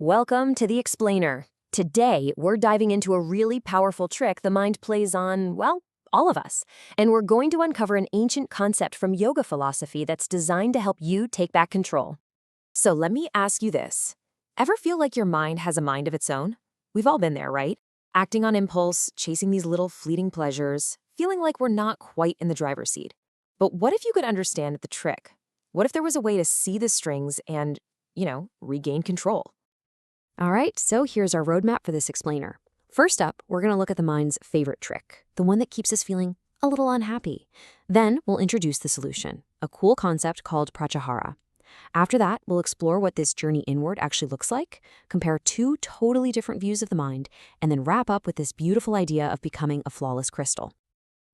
Welcome to The Explainer. Today, we're diving into a really powerful trick the mind plays on, well, all of us. And we're going to uncover an ancient concept from yoga philosophy that's designed to help you take back control. So let me ask you this. Ever feel like your mind has a mind of its own? We've all been there, right? Acting on impulse, chasing these little fleeting pleasures, feeling like we're not quite in the driver's seat. But what if you could understand the trick? What if there was a way to see the strings and, regain control? All right, so here's our roadmap for this explainer. First up, we're going to look at the mind's favorite trick, the one that keeps us feeling a little unhappy. Then we'll introduce the solution, a cool concept called Pratyahara. After that, we'll explore what this journey inward actually looks like, compare two totally different views of the mind, and then wrap up with this beautiful idea of becoming a flawless crystal.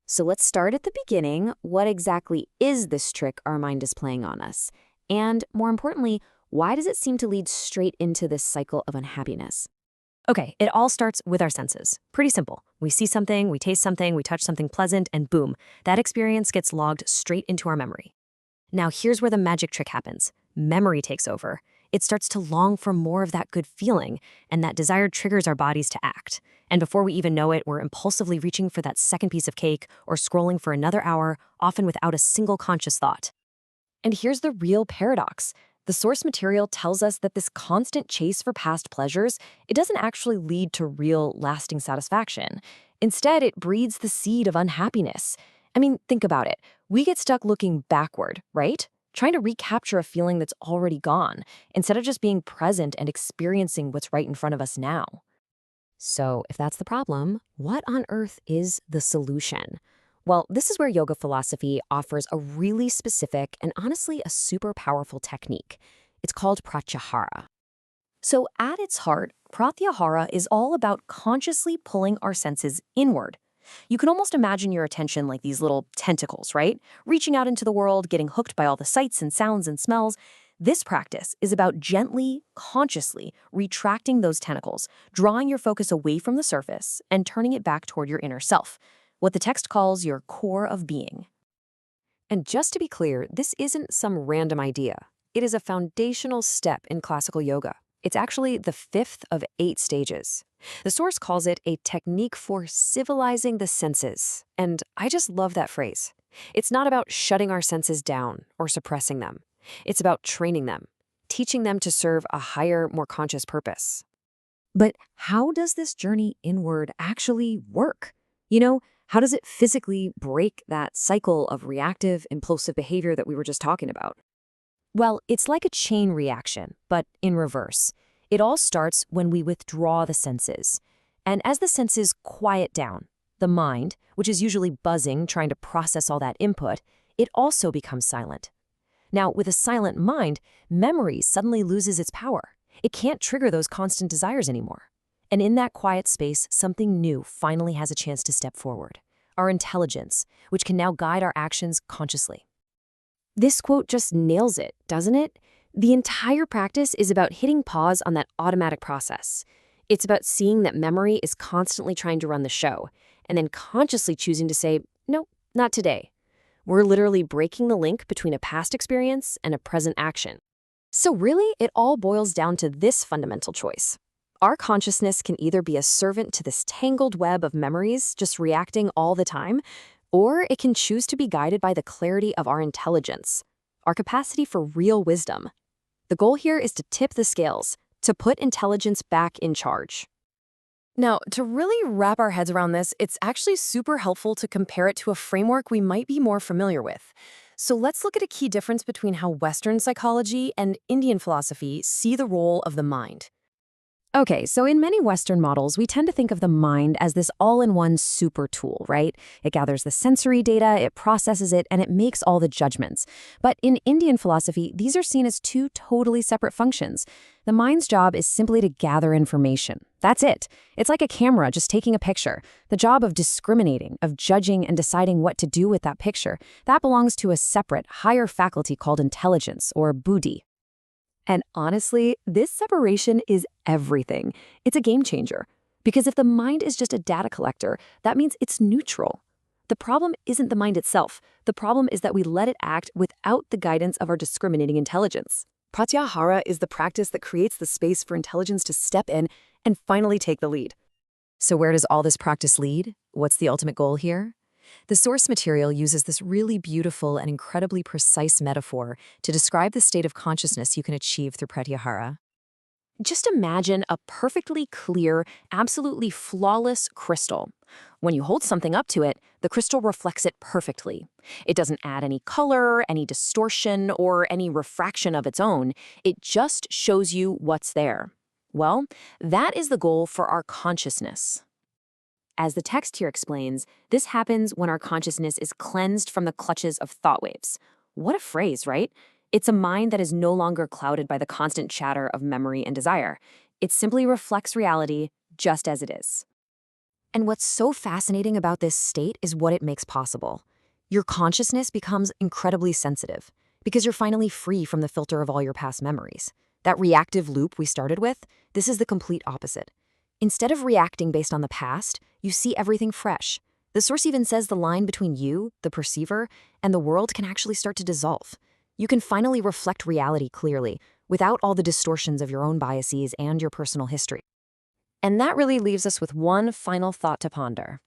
So let's start at the beginning. What exactly is this trick our mind is playing on us? And more importantly, why does it seem to lead straight into this cycle of unhappiness? Okay, it all starts with our senses. Pretty simple. We see something, we taste something, we touch something pleasant, and boom, that experience gets logged straight into our memory. Now here's where the magic trick happens. Memory takes over. It starts to long for more of that good feeling, and that desire triggers our bodies to act. And before we even know it, we're impulsively reaching for that second piece of cake or scrolling for another hour, often without a single conscious thought. And here's the real paradox. The source material tells us that this constant chase for past pleasures, it doesn't actually lead to real, lasting satisfaction. Instead, it breeds the seed of unhappiness. I mean, think about it. We get stuck looking backward, right? Trying to recapture a feeling that's already gone, instead of just being present and experiencing what's right in front of us now. So, if that's the problem, what on earth is the solution? Well, this is where yoga philosophy offers a really specific and honestly a super powerful technique. It's called Pratyahara. So at its heart, Pratyahara is all about consciously pulling our senses inward. You can almost imagine your attention like these little tentacles, right? Reaching out into the world, getting hooked by all the sights and sounds and smells. This practice is about gently, consciously retracting those tentacles, drawing your focus away from the surface and turning it back toward your inner self. What the text calls your core of being. And just to be clear, this isn't some random idea. It is a foundational step in classical yoga. It's actually the 5th of 8 stages. The source calls it a technique for civilizing the senses. And I just love that phrase. It's not about shutting our senses down or suppressing them. It's about training them, teaching them to serve a higher, more conscious purpose. But how does this journey inward actually work? How does it physically break that cycle of reactive, impulsive behavior that we were just talking about? Well, it's like a chain reaction, but in reverse. It all starts when we withdraw the senses. And as the senses quiet down, the mind, which is usually buzzing, trying to process all that input, it also becomes silent. Now, with a silent mind, memory suddenly loses its power. It can't trigger those constant desires anymore. And in that quiet space, something new finally has a chance to step forward. Our intelligence, which can now guide our actions consciously. This quote just nails it, doesn't it? The entire practice is about hitting pause on that automatic process. It's about seeing that memory is constantly trying to run the show, and then consciously choosing to say, no, not today. We're literally breaking the link between a past experience and a present action. So really, it all boils down to this fundamental choice. Our consciousness can either be a servant to this tangled web of memories, just reacting all the time, or it can choose to be guided by the clarity of our intelligence, our capacity for real wisdom. The goal here is to tip the scales, to put intelligence back in charge. Now, to really wrap our heads around this, it's actually super helpful to compare it to a framework we might be more familiar with. So let's look at a key difference between how Western psychology and Indian philosophy see the role of the mind. Okay, so in many Western models, we tend to think of the mind as this all-in-one super tool, right? It gathers the sensory data, it processes it, and it makes all the judgments. But in Indian philosophy, these are seen as two totally separate functions. The mind's job is simply to gather information. That's it. It's like a camera just taking a picture. The job of discriminating, of judging and deciding what to do with that picture, that belongs to a separate, higher faculty called intelligence, or buddhi. And honestly, this separation is everything. It's a game changer. Because if the mind is just a data collector, that means it's neutral. The problem isn't the mind itself. The problem is that we let it act without the guidance of our discriminating intelligence. Pratyahara is the practice that creates the space for intelligence to step in and finally take the lead. So where does all this practice lead? What's the ultimate goal here? The source material uses this really beautiful and incredibly precise metaphor to describe the state of consciousness you can achieve through Pratyahara. Just imagine a perfectly clear, absolutely flawless crystal. When you hold something up to it, the crystal reflects it perfectly. It doesn't add any color, any distortion, or any refraction of its own. It just shows you what's there. Well, that is the goal for our consciousness. As the text here explains, this happens when our consciousness is cleansed from the clutches of thought waves. What a phrase, right? It's a mind that is no longer clouded by the constant chatter of memory and desire. It simply reflects reality just as it is. And what's so fascinating about this state is what it makes possible. Your consciousness becomes incredibly sensitive because you're finally free from the filter of all your past memories. That reactive loop we started with, this is the complete opposite. Instead of reacting based on the past, you see everything fresh. The source even says the line between you, the perceiver, and the world can actually start to dissolve. You can finally reflect reality clearly, without all the distortions of your own biases and your personal history. And that really leaves us with one final thought to ponder.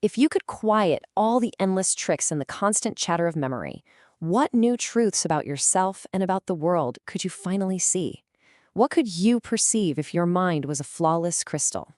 If you could quiet all the endless tricks and the constant chatter of memory, what new truths about yourself and about the world could you finally see? What could you perceive if your mind was a flawless crystal?